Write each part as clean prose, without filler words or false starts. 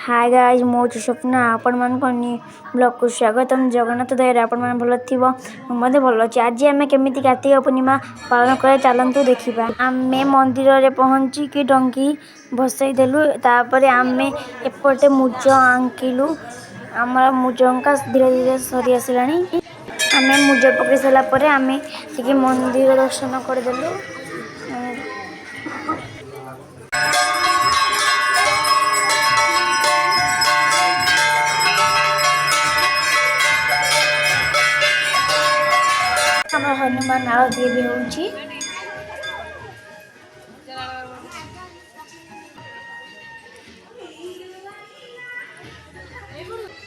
Hi guys मो स्वप्ना आपण मान ब्लॉग को स्वागतम। जगन्नाथ दया आपण मान भल थिबो मते भल अछि। आज आम केमिति कार्तिक पूर्णिमा पालन करे चलंतु देखिबा। आमे मंदिर रे पहुंची कि डंकी भसई देलु तापरे आमे एपटे मुज आंकिलु। हमर मुजंका धीरे धीरे सरी आसिलानी। आमे मुज पकई सला परे आमे टिके मंदिर दर्शन कर देलु। हमारा हनुमान आरती भी होउची।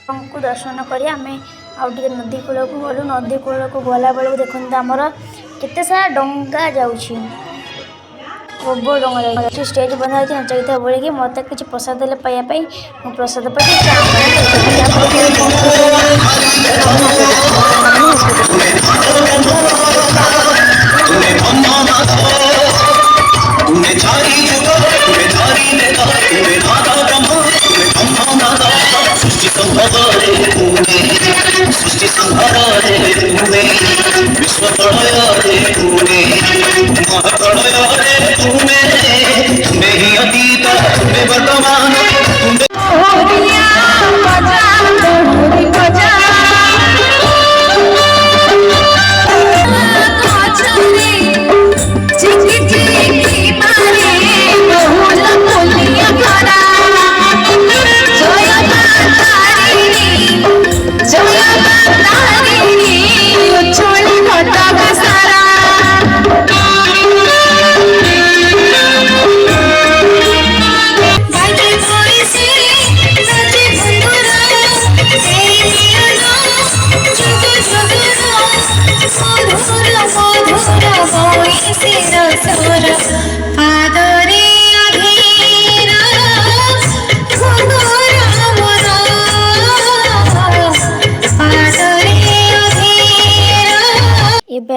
हमको दर्शन करी आमे आउटे नदी कूल को गलु। नदी कूल को गला बेलू देखते आमर केते सारा डंगा जाउची। प्रबल डंगा जाउची। स्टेज बना होती नाच गीत बोल कि मत किसी प्रसाद देले पाइया पाई प्रसाद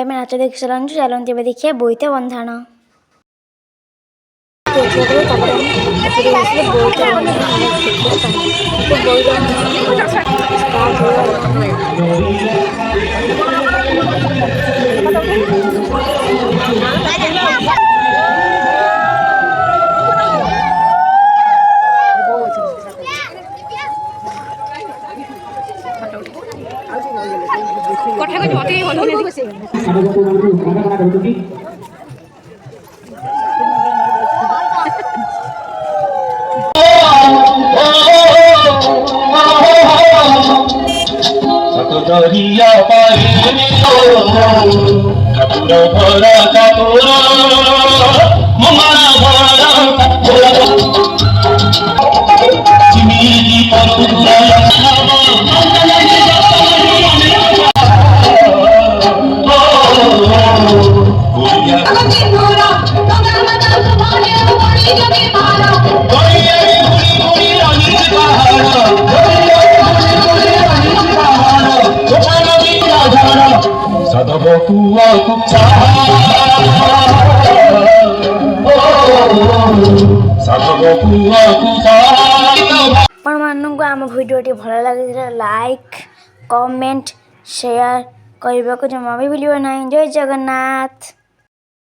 नाच देख चलु चलते देखिए बोईते बंधाण। दरिया पानी ठाकुर भरा ठाकुर ममाना भरा चिमिली परुला मानू आम भिडियो भल लगे लाइक कमेंट शेयर करने को जमा भी भूल ना। जय जगन्नाथ।